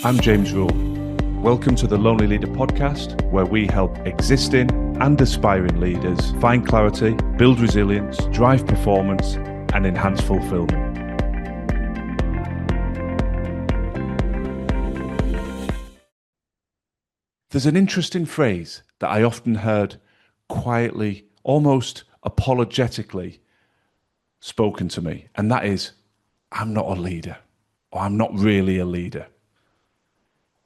I'm James Rule. Welcome to the Lonely Leader podcast, where we help existing and aspiring leaders find clarity, build resilience, drive performance, and enhance fulfillment. There's an interesting phrase that I often heard quietly, almost apologetically spoken to me, and that is, I'm not a leader, or I'm not really a leader.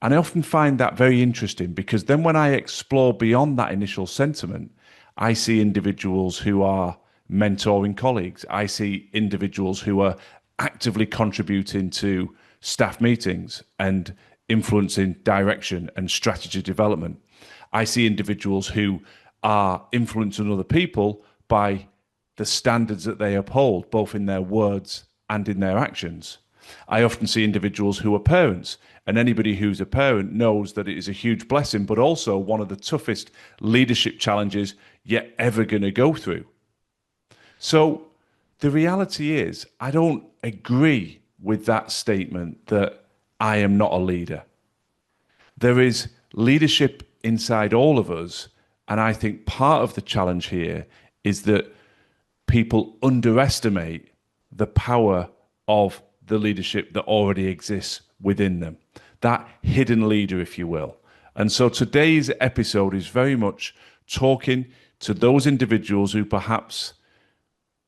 And I often find that very interesting because then when I explore beyond that initial sentiment, I see individuals who are mentoring colleagues. I see individuals who are actively contributing to staff meetings and influencing direction and strategy development. I see individuals who are influencing other people by the standards that they uphold, both in their words and in their actions. I often see individuals who are parents, and anybody who's a parent knows that it is a huge blessing, but also one of the toughest leadership challenges you're ever going to go through. So the reality is, I don't agree with that statement that I am not a leader. There is leadership inside all of us, and I think part of the challenge here is that people underestimate the power of the leadership that already exists within them, that hidden leader, if you will. And so today's episode is very much talking to those individuals who perhaps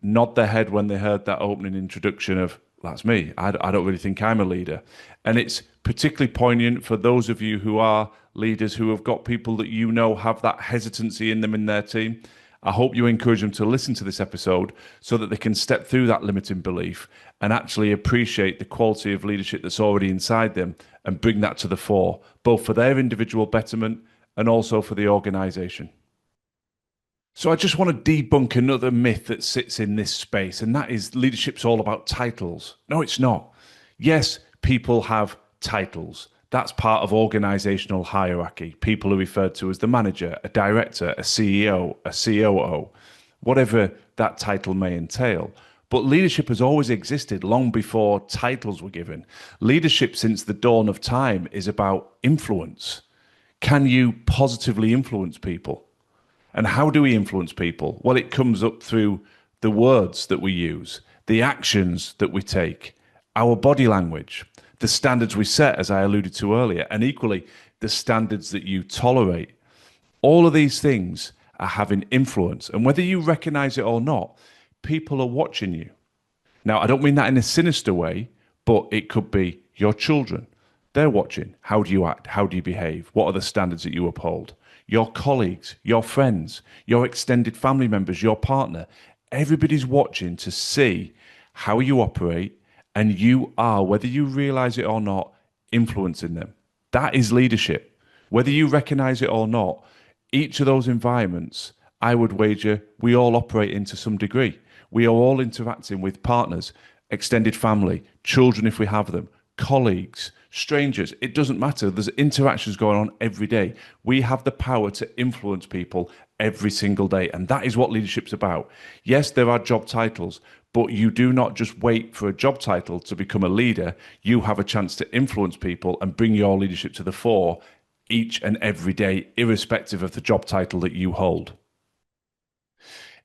nod their head when they heard that opening introduction of, that's me, I don't really think I'm a leader. And it's particularly poignant for those of you who are leaders who have got people that you know have that hesitancy in them in their team. I hope you encourage them to listen to this episode so that they can step through that limiting belief and actually appreciate the quality of leadership that's already inside them and bring that to the fore, both for their individual betterment and also for the organization. So I just want to debunk another myth that sits in this space, and that is leadership's all about titles. No, it's not. Yes, people have titles. That's part of organizational hierarchy. People are referred to as the manager, a director, a CEO, a COO, whatever that title may entail. But leadership has always existed long before titles were given. Leadership since the dawn of time is about influence. Can you positively influence people? And how do we influence people? Well, it comes up through the words that we use, the actions that we take, our body language, the standards we set, as I alluded to earlier, and equally the standards that you tolerate. All of these things are having influence. And whether you recognize it or not, people are watching you. Now, I don't mean that in a sinister way, but it could be your children. They're watching. How do you act? How do you behave? What are the standards that you uphold? Your colleagues, your friends, your extended family members, your partner. Everybody's watching to see how you operate, and you are, whether you realize it or not, influencing them. That is leadership. Whether you recognize it or not, each of those environments, I would wager, we all operate in to some degree. We are all interacting with partners, extended family, children if we have them, colleagues, strangers. It doesn't matter. There's interactions going on every day. We have the power to influence people every single day. And that is what leadership's about. Yes, there are job titles, but you do not just wait for a job title to become a leader. You have a chance to influence people and bring your leadership to the fore each and every day, irrespective of the job title that you hold.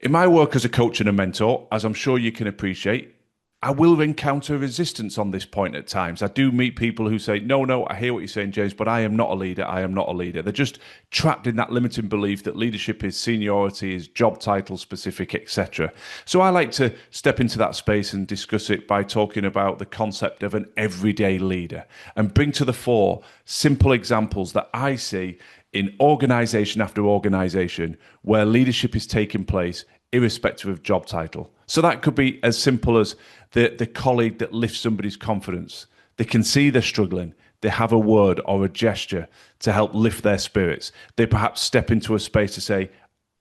In my work as a coach and a mentor, as I'm sure you can appreciate, I will encounter resistance on this point at times. I do meet people who say, no, I hear what you're saying, James, but I am not a leader. I am not a leader. They're just trapped in that limiting belief that leadership is seniority, is job title specific, etc. So I like to step into that space and discuss it by talking about the concept of an everyday leader and bring to the fore simple examples that I see in organization after organization where leadership is taking place irrespective of job title. So that could be as simple as the colleague that lifts somebody's confidence. They can see they're struggling. They have a word or a gesture to help lift their spirits. They perhaps step into a space to say,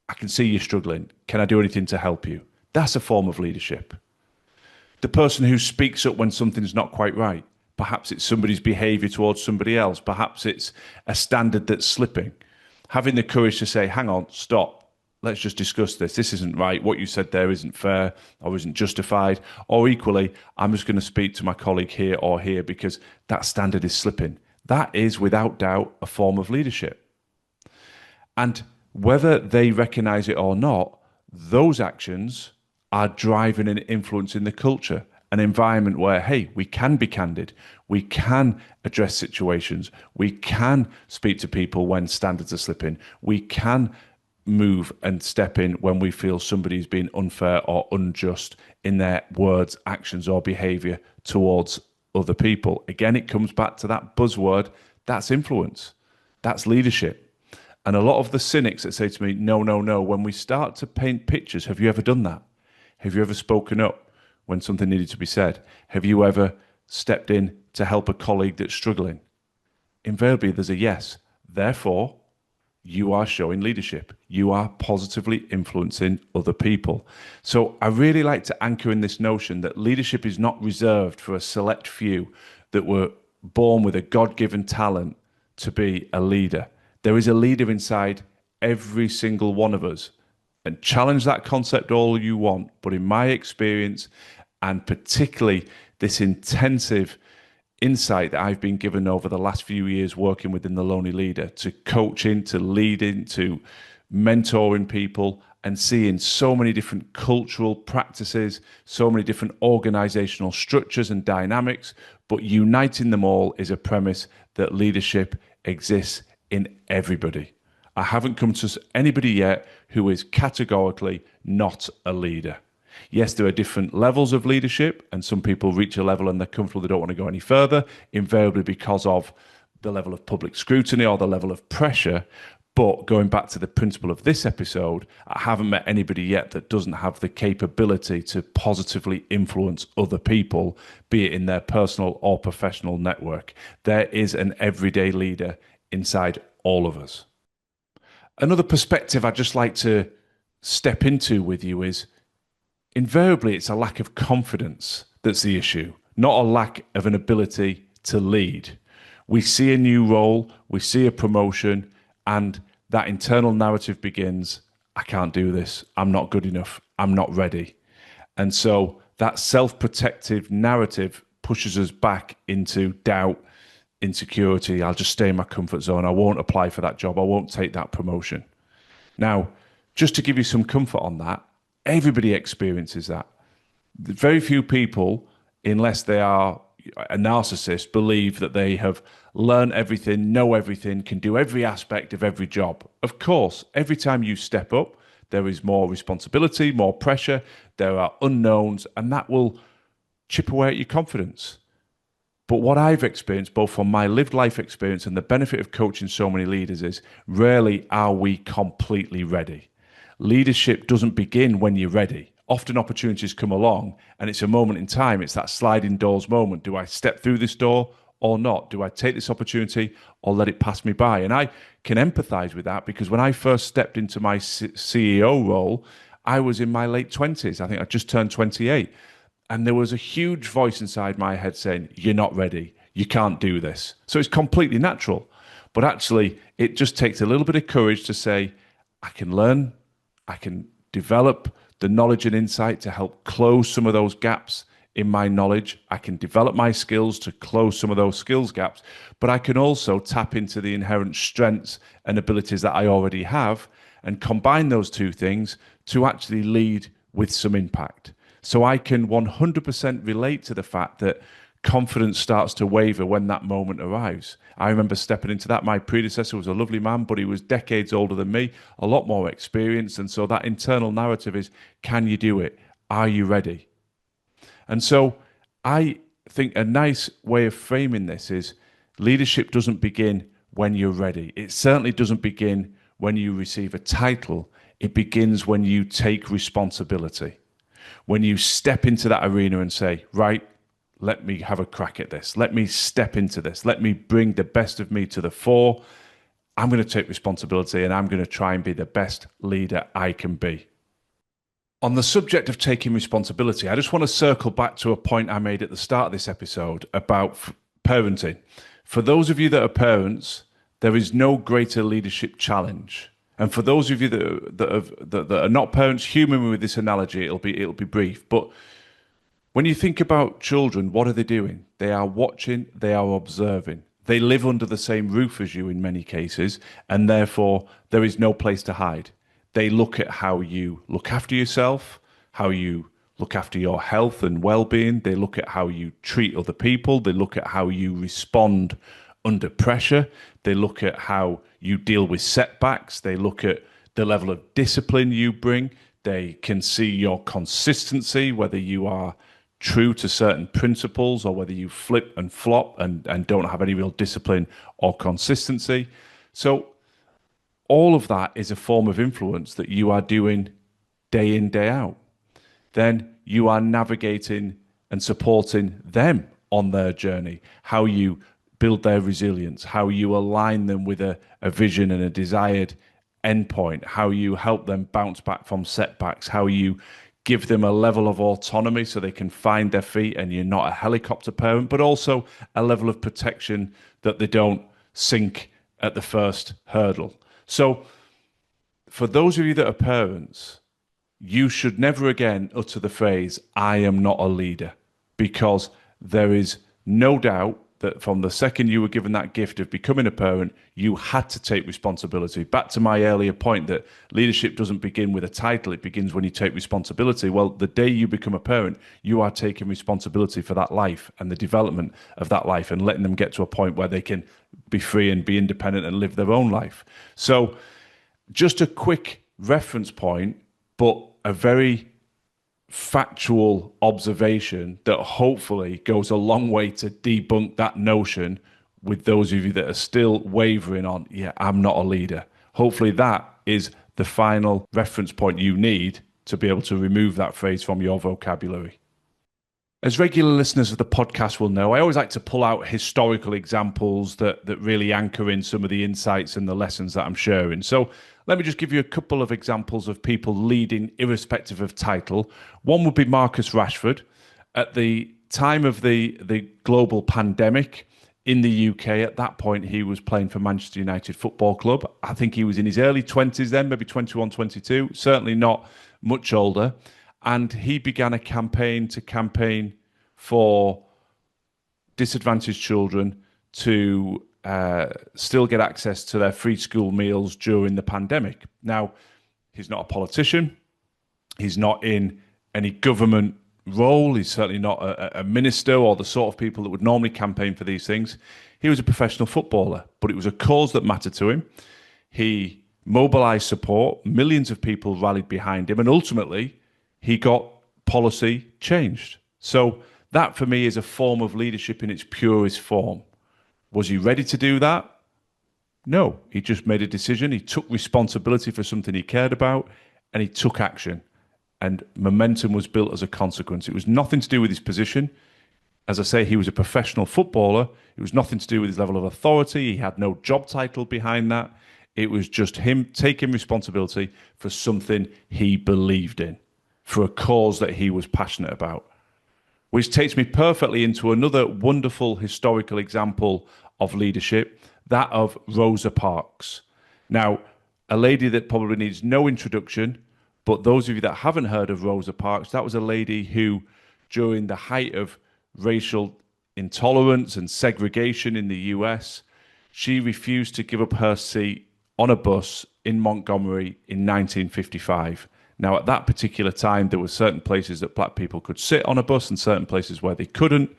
I can see you're struggling. Can I do anything to help you? That's a form of leadership. The person who speaks up when something's not quite right. Perhaps it's somebody's behavior towards somebody else. Perhaps it's a standard that's slipping. Having the courage to say, hang on, stop. Let's just discuss this. This isn't right. What you said there isn't fair or isn't justified. Or equally, I'm just going to speak to my colleague here or here because that standard is slipping. That is without doubt a form of leadership. And whether they recognize it or not, those actions are driving and influencing the culture, an environment where, hey, we can be candid, we can address situations, we can speak to people when standards are slipping, we can move and step in when we feel somebody's been unfair or unjust in their words, actions, or behavior towards other people. Again, it comes back to that buzzword, that's influence, that's leadership. And a lot of the cynics that say to me, no, no, no, when we start to paint pictures, have you ever done that? Have you ever spoken up when something needed to be said? Have you ever stepped in to help a colleague that's struggling? Invariably, there's a yes. Therefore, you are showing leadership. You are positively influencing other people. So I really like to anchor in this notion that leadership is not reserved for a select few that were born with a God-given talent to be a leader. There is a leader inside every single one of us. And challenge that concept all you want. But in my experience, and particularly this intensive insight that I've been given over the last few years working within the Lonely Leader, to coaching, to leading, to mentoring people, and seeing so many different cultural practices, so many different organizational structures and dynamics, but uniting them all is a premise that leadership exists in everybody. I haven't come to anybody yet who is categorically not a leader. Yes, there are different levels of leadership, and some people reach a level and they're comfortable, they don't want to go any further, invariably because of the level of public scrutiny or the level of pressure. But going back to the principle of this episode, I haven't met anybody yet that doesn't have the capability to positively influence other people, be it in their personal or professional network. There is an everyday leader inside all of us. Another perspective I'd just like to step into with you is invariably it's a lack of confidence that's the issue, not a lack of an ability to lead. We see a new role, we see a promotion, and that internal narrative begins, I can't do this, I'm not good enough, I'm not ready. And so that self-protective narrative pushes us back into doubt, insecurity. I'll just stay in my comfort zone. I won't apply for that job. I won't take that promotion. Now, just to give you some comfort on that, everybody experiences that. Very few people, unless they are a narcissist, believe that they have learned everything, know everything, can do every aspect of every job. Of course, every time you step up, there is more responsibility, more pressure, there are unknowns, and that will chip away at your confidence. But what I've experienced, both from my lived life experience and the benefit of coaching so many leaders, is rarely are we completely ready. Leadership doesn't begin when you're ready. Often opportunities come along and it's a moment in time. It's that sliding doors moment. Do I step through this door or not? Do I take this opportunity or let it pass me by? And I can empathize with that because when I first stepped into my CEO role, I was in my late 20s. I think I just turned 28. And there was a huge voice inside my head saying, you're not ready. You can't do this. So it's completely natural. But actually, it just takes a little bit of courage to say, I can learn, I can develop the knowledge and insight to help close some of those gaps in my knowledge. I can develop my skills to close some of those skills gaps. But I can also tap into the inherent strengths and abilities that I already have and combine those two things to actually lead with some impact. So I can 100% relate to the fact that confidence starts to waver when that moment arrives. I remember stepping into that. My predecessor was a lovely man, but he was decades older than me, a lot more experienced. And so that internal narrative is, can you do it? Are you ready? And so I think a nice way of framing this is leadership doesn't begin when you're ready. It certainly doesn't begin when you receive a title. It begins when you take responsibility. When you step into that arena and say, right, let me have a crack at this. Let me step into this. Let me bring the best of me to the fore. I'm going to take responsibility and I'm going to try and be the best leader I can be. On the subject of taking responsibility, I just want to circle back to a point I made at the start of this episode about parenting. For those of you that are parents, there is no greater leadership challenge. And for those of you that are not parents, humour me with this analogy. It'll be brief. But when you think about children, what are they doing? They are watching. They are observing. They live under the same roof as you in many cases, and therefore there is no place to hide. They look at how you look after yourself, how you look after your health and well-being. They look at how you treat other people. They look at how you respond under pressure. They look at how you deal with setbacks. They look at the level of discipline you bring. They can see your consistency, whether you are true to certain principles or whether you flip and flop and don't have any real discipline or consistency. So all of that is a form of influence that you are doing day in, day out. Then you are navigating and supporting them on their journey, how you build their resilience, how you align them with a vision and a desired endpoint, how you help them bounce back from setbacks, how you give them a level of autonomy so they can find their feet and you're not a helicopter parent, but also a level of protection that they don't sink at the first hurdle. So for those of you that are parents, you should never again utter the phrase, I am not a leader, because there is no doubt that from the second you were given that gift of becoming a parent, you had to take responsibility. Back to my earlier point that leadership doesn't begin with a title, it begins when you take responsibility. Well, the day you become a parent, you are taking responsibility for that life and the development of that life and letting them get to a point where they can be free and be independent and live their own life. So just a quick reference point, but a very factual observation that hopefully goes a long way to debunk that notion with those of you that are still wavering on, yeah, I'm not a leader. Hopefully that is the final reference point you need to be able to remove that phrase from your vocabulary. As regular listeners of the podcast will know, I always like to pull out historical examples that really anchor in some of the insights and the lessons that I'm sharing. So let me just give you a couple of examples of people leading irrespective of title. One would be Marcus Rashford. At the time of the global pandemic in the UK, at that point, he was playing for Manchester United Football Club. I think he was in his early 20s then, maybe 21, 22, certainly not much older. And he began a campaign for disadvantaged children to still get access to their free school meals during the pandemic. Now, he's not a politician. He's not in any government role. He's certainly not a minister or the sort of people that would normally campaign for these things. He was a professional footballer, but it was a cause that mattered to him. He mobilized support. Millions of people rallied behind him. And ultimately, he got policy changed. So that, for me, is a form of leadership in its purest form. Was he ready to do that? No. He just made a decision. He took responsibility for something he cared about, and he took action. And momentum was built as a consequence. It was nothing to do with his position. As I say, he was a professional footballer. It was nothing to do with his level of authority. He had no job title behind that. It was just him taking responsibility for something he believed in, for a cause that he was passionate about. Which takes me perfectly into another wonderful historical example of leadership, that of Rosa Parks. Now, a lady that probably needs no introduction, but those of you that haven't heard of Rosa Parks, that was a lady who, during the height of racial intolerance and segregation in the US, she refused to give up her seat on a bus in Montgomery in 1955. Now, at that particular time, there were certain places that black people could sit on a bus and certain places where they couldn't.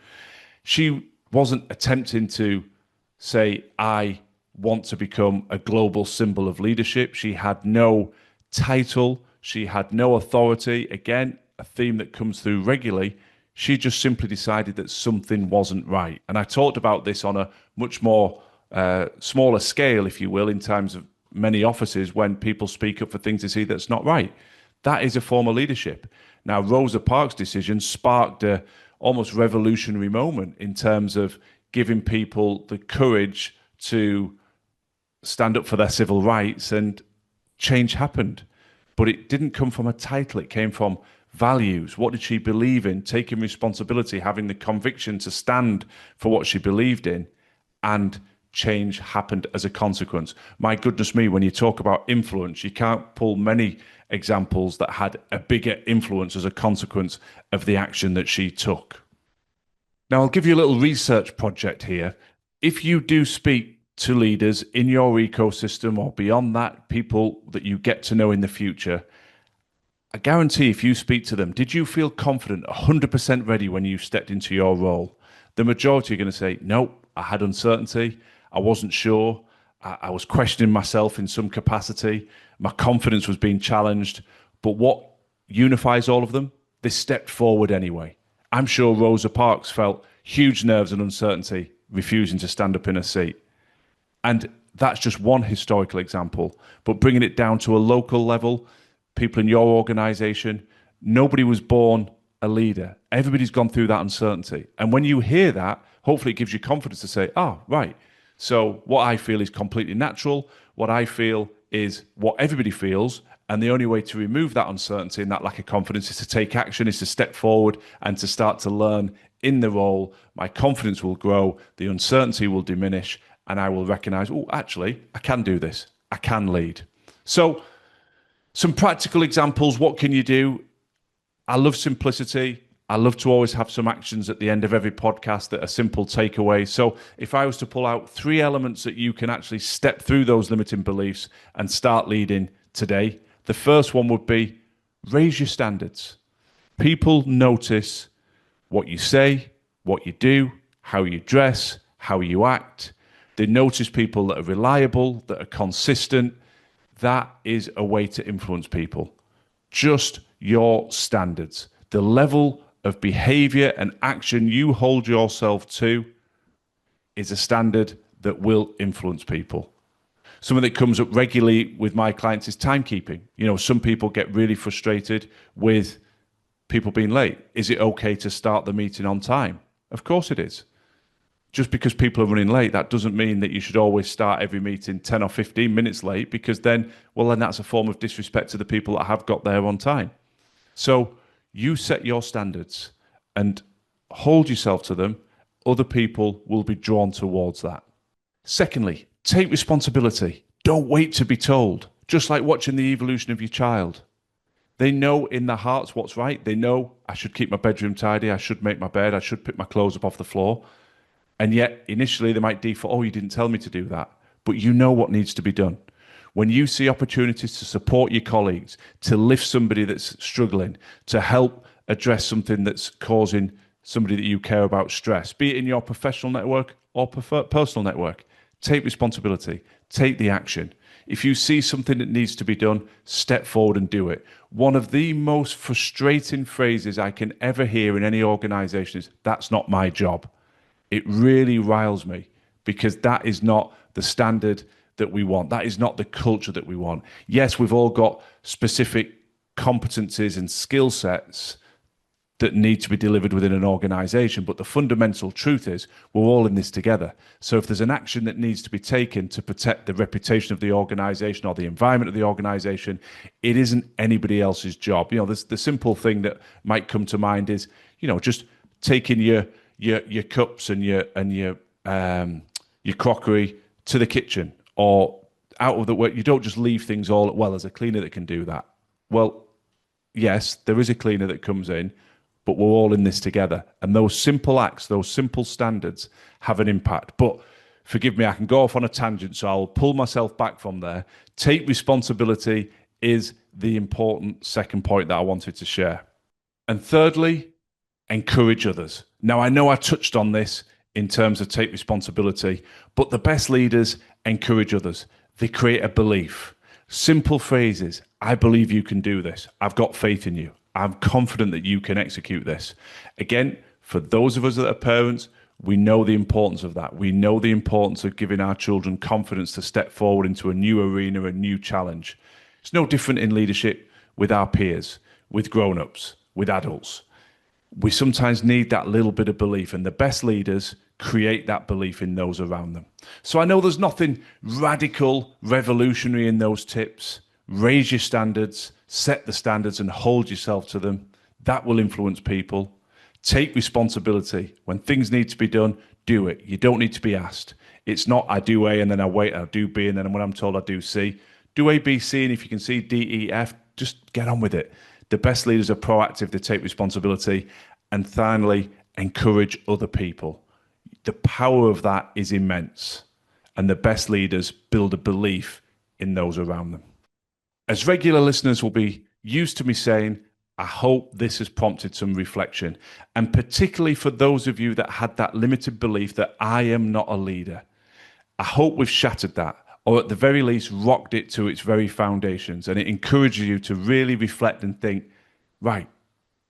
She wasn't attempting to say, I want to become a global symbol of leadership. She had no title. She had no authority. Again, a theme that comes through regularly. She just simply decided that something wasn't right. And I talked about this on a much more smaller scale, if you will, in terms of many offices when people speak up for things they see that's not right. That is a form of leadership. Now, Rosa Parks' decision sparked a almost revolutionary moment in terms of giving people the courage to stand up for their civil rights, and change happened. But it didn't come from a title. It came from values. What did she believe in? Taking responsibility, having the conviction to stand for what she believed in, and change happened as a consequence. My goodness me, when you talk about influence, you can't pull many examples that had a bigger influence as a consequence of the action that she took. Now, I'll give you a little research project here. If you do speak to leaders in your ecosystem or beyond that, people that you get to know in the future, I guarantee if you speak to them, did you feel confident, 100% ready when you stepped into your role? The majority are going to say, no, I had uncertainty. I wasn't sure. I was questioning myself in some capacity. My confidence was being challenged. But what unifies all of them? They stepped forward anyway. I'm sure Rosa Parks felt huge nerves and uncertainty, refusing to stand up in her seat. And that's just one historical example. But bringing it down to a local level, people in your organization, nobody was born a leader. Everybody's gone through that uncertainty. And when you hear that, hopefully it gives you confidence to say, oh, right. So what I feel is completely natural. What I feel is what everybody feels. And the only way to remove that uncertainty and that lack of confidence is to take action, is to step forward and to start to learn in the role. My confidence will grow, the uncertainty will diminish, and I will recognize, oh, actually, I can do this. I can lead. So, some practical examples. What can you do? I love simplicity. I love to always have some actions at the end of every podcast that are simple takeaways. So if I was to pull out 3 elements that you can actually step through those limiting beliefs and start leading today, the first one would be raise your standards. People notice what you say, what you do, how you dress, how you act. They notice people that are reliable, that are consistent. That is a way to influence people. Just your standards, the level of behavior and action you hold yourself to is a standard that will influence people. Something that comes up regularly with my clients is timekeeping. Some people get really frustrated with people being late. Is it okay to start the meeting on time? Of course it is. Just because people are running late, that doesn't mean that you should always start every meeting 10 or 15 minutes late, because then that's a form of disrespect to the people that have got there on time. So you set your standards and hold yourself to them. Other people will be drawn towards that. Secondly, take responsibility. Don't wait to be told. Just like watching the evolution of your child. They know in their hearts what's right. They know I should keep my bedroom tidy. I should make my bed. I should pick my clothes up off the floor. And yet, initially, they might default, oh, you didn't tell me to do that. But you know what needs to be done. When you see opportunities to support your colleagues, to lift somebody that's struggling, to help address something that's causing somebody that you care about stress, be it in your professional network or personal network, take responsibility, take the action. If you see something that needs to be done, step forward and do it. One of the most frustrating phrases I can ever hear in any organization is, that's not my job. It really riles me, because that is not the standard that we want. That is not the culture that we want. Yes, we've all got specific competencies and skill sets that need to be delivered within an organization, but the fundamental truth is we're all in this together. So if there's an action that needs to be taken to protect the reputation of the organization or the environment of the organization, it isn't anybody else's job. The simple thing that might come to mind is, just taking your cups and your crockery to the kitchen or out of the work. You don't just leave things all. Well, there's a cleaner that can do that. Well, yes, there is a cleaner that comes in, but we're all in this together. And those simple acts, those simple standards have an impact. But forgive me, I can go off on a tangent, so I'll pull myself back from there. Take responsibility is the important second point that I wanted to share. And thirdly, encourage others. Now, I know I touched on this in terms of take responsibility, but the best leaders encourage others. They create a belief. Simple phrases. I believe you can do this. I've got faith in you. I'm confident that you can execute this. Again, for those of us that are parents, we know the importance of that. We know the importance of giving our children confidence to step forward into a new arena, a new challenge. It's no different in leadership with our peers, with grown-ups, with adults. We sometimes need that little bit of belief, and the best leaders create that belief in those around them. So I know there's nothing radical, revolutionary in those tips. Raise your standards, set the standards and hold yourself to them. That will influence people. Take responsibility. When things need to be done, do it. You don't need to be asked. It's not I do A and then I wait, I do B, and then when I'm told I do C. Do A, B, C, and if you can see D, E, F, just get on with it. The best leaders are proactive, they take responsibility. And finally, encourage other people. the power of that is immense. And the best leaders build a belief in those around them. As regular listeners will be used to me saying, I hope this has prompted some reflection. And particularly for those of you that had that limited belief that I am not a leader, I hope we've shattered that, or at the very least rocked it to its very foundations. And it encourages you to really reflect and think, right,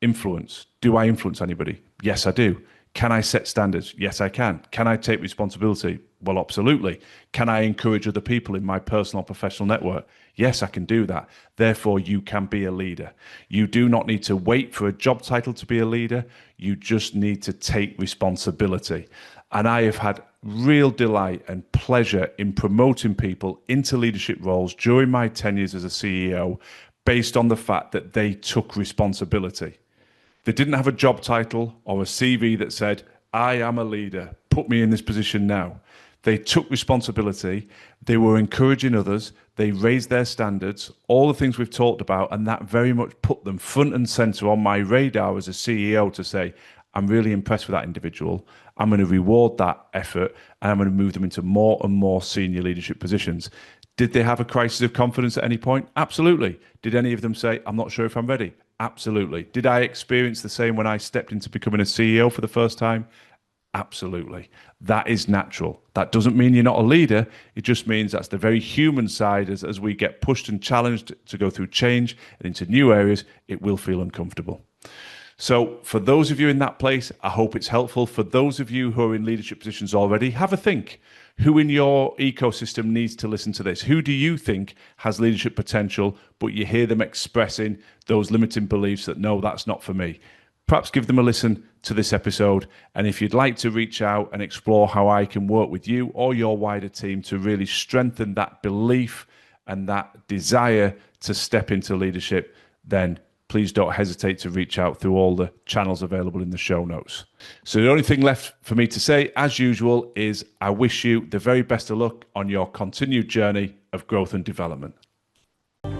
influence. Do I influence anybody? Yes, I do. Can I set standards? Yes, I can. Can I take responsibility? Well, absolutely. Can I encourage other people in my personal and professional network? Yes, I can do that. Therefore, you can be a leader. You do not need to wait for a job title to be a leader. You just need to take responsibility. And I have had real delight and pleasure in promoting people into leadership roles during my tenures as a CEO based on the fact that they took responsibility. They didn't have a job title or a CV that said, I am a leader, put me in this position now. They took responsibility. They were encouraging others. They raised their standards, all the things we've talked about, and that very much put them front and center on my radar as a CEO to say, I'm really impressed with that individual. I'm going to reward that effort, and I'm going to move them into more and more senior leadership positions. Did they have a crisis of confidence at any point? Absolutely. Did any of them say, I'm not sure if I'm ready? Absolutely. Did I experience the same when I stepped into becoming a CEO for the first time? Absolutely. That is natural. That doesn't mean you're not a leader. It just means that's the very human side. As we get pushed and challenged to go through change and into new areas, it will feel uncomfortable. So for those of you in that place, I hope it's helpful. For those of you who are in leadership positions already, have a think. Who in your ecosystem needs to listen to this? Who do you think has leadership potential, but you hear them expressing those limiting beliefs that, no, that's not for me? Perhaps give them a listen to this episode. And if you'd like to reach out and explore how I can work with you or your wider team to really strengthen that belief and that desire to step into leadership, then please don't hesitate to reach out through all the channels available in the show notes. So the only thing left for me to say, as usual, is I wish you the very best of luck on your continued journey of growth and development.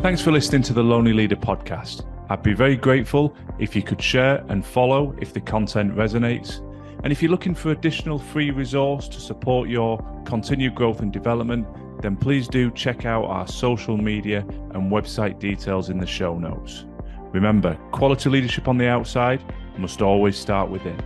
Thanks for listening to the Lonely Leader podcast. I'd be very grateful if you could share and follow if the content resonates. And if you're looking for additional free resource to support your continued growth and development, then please do check out our social media and website details in the show notes. Remember, quality leadership on the outside must always start within.